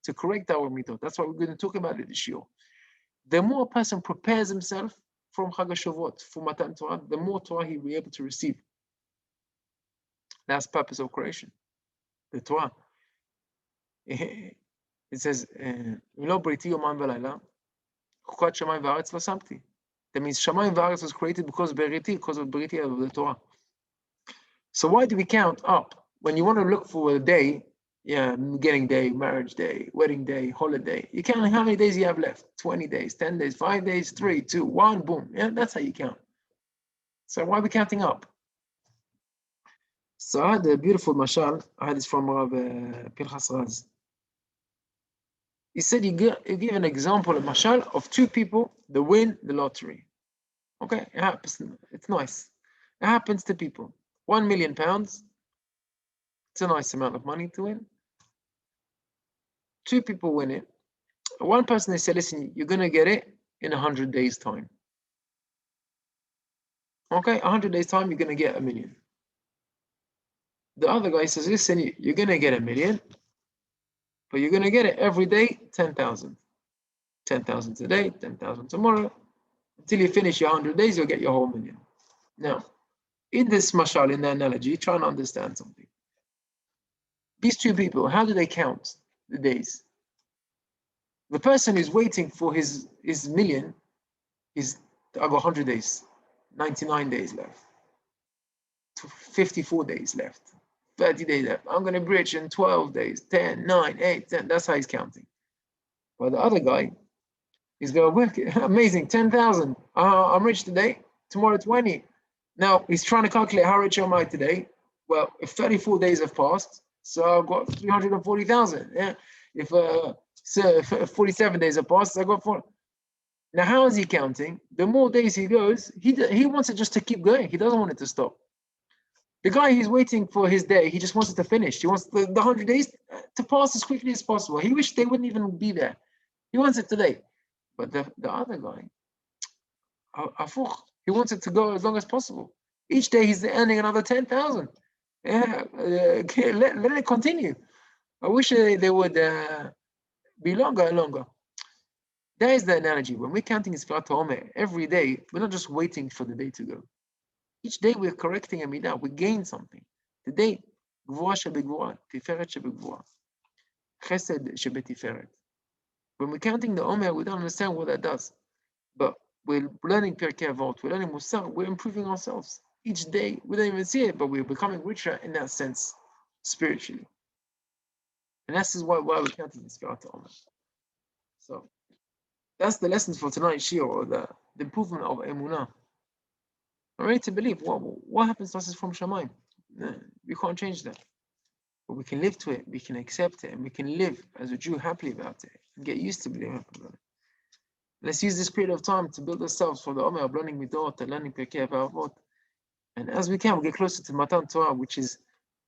to correct our Midot. That's why we're going to talk about it this year. The more a person prepares himself from Chag HaShavuot, for Matan Torah, the more Torah he will be able to receive. That's the purpose of creation, the Torah. It says, "Lo briti yomam v'layla, chukat shamayim v'aretz lo samti." That means shamayim v'aretz was created because of briti of the Torah. So why do we count up? When you want to look for a day, beginning day, marriage day, wedding day, holiday, you count how many days you have left. 20 days, 10 days, 5 days, 3, 2, 1, boom. Yeah, that's how you count. So why are we counting up? So I had a beautiful mashal. I had this from Rabbi Pinchas Raz. He said you give an example, a mashal, of 2 people that win the lottery. Okay, it happens. It's nice. It happens to people. £1 million. It's a nice amount of money to win. 2 people win it. One person, they said, listen, you're going to get it in 100 days' time. Okay, 100 days' time, you're going to get $1 million. The other guy says, listen, you're going to get $1 million, but you're going to get it every day, 10,000. 10,000 today, 10,000 tomorrow. Until you finish your 100 days, you'll get your whole $1 million. Now, in this mashal, in the analogy, try and understand something. These 2 people, how do they count the days? The person who's waiting for his million is, I've got 100 days, 99 days left, 54 days left, 30 days left. I'm going to bridge in 12 days, 10, 9, 8, 10. That's how he's counting. But the other guy, he's going to work. Amazing, 10,000. I'm rich today, tomorrow 20. Now, he's trying to calculate how rich am I today. Well, if 34 days have passed, so I've got 340,000. Yeah. If 47 days have passed, I got 4. Now, how is he counting? The more days he goes, he wants it just to keep going. He doesn't want it to stop. The guy, he's waiting for his day. He just wants it to finish. He wants the 100 days to pass as quickly as possible. He wished they wouldn't even be there. He wants it today. But the other guy, he wants it to go as long as possible. Each day he's earning another 10,000. Yeah, let it continue. I wish they would be longer and longer. That is the analogy. When we're counting Sfirat HaOmer every day, we're not just waiting for the day to go. Each day we're correcting a midah, we gain something. Today, Gvura shebegvura, Tiferet shebegvura, Chesed shebetiferet. When we're counting the Omer, we don't understand what that does. But we're learning Pirkei Avot, we're learning Musar, we're improving ourselves. Each day, we don't even see it, but we're becoming richer in that sense, spiritually. And this is why we're counting the Sfirat HaOmer. So, that's the lessons for tonight's Shir, or the improvement of Emunah. I'm ready to believe. What happens to us is from Shamayim. We can't change that. But we can live to it, we can accept it, and we can live as a Jew happily about it, and get used to being happy about it. Let's use this period of time to build ourselves for the Omer of learning Midot and learning Pirkei Avot. And as we can, we get closer to Matan Torah, which is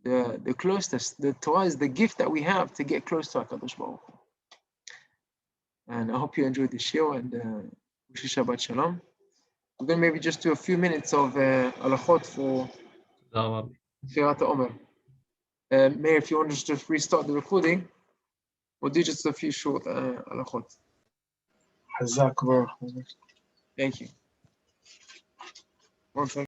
the closest. The Torah is the gift that we have to get close to HaKadosh Baruch Hu. And I hope you enjoyed the shir, and wish you Shabbat Shalom. We're going to maybe just do a few minutes of halachot for Sfirat HaOmer. Meir, if you want to just restart the recording, we'll do just a few short halachot. Hazak Baruch. Thank you. 1 second.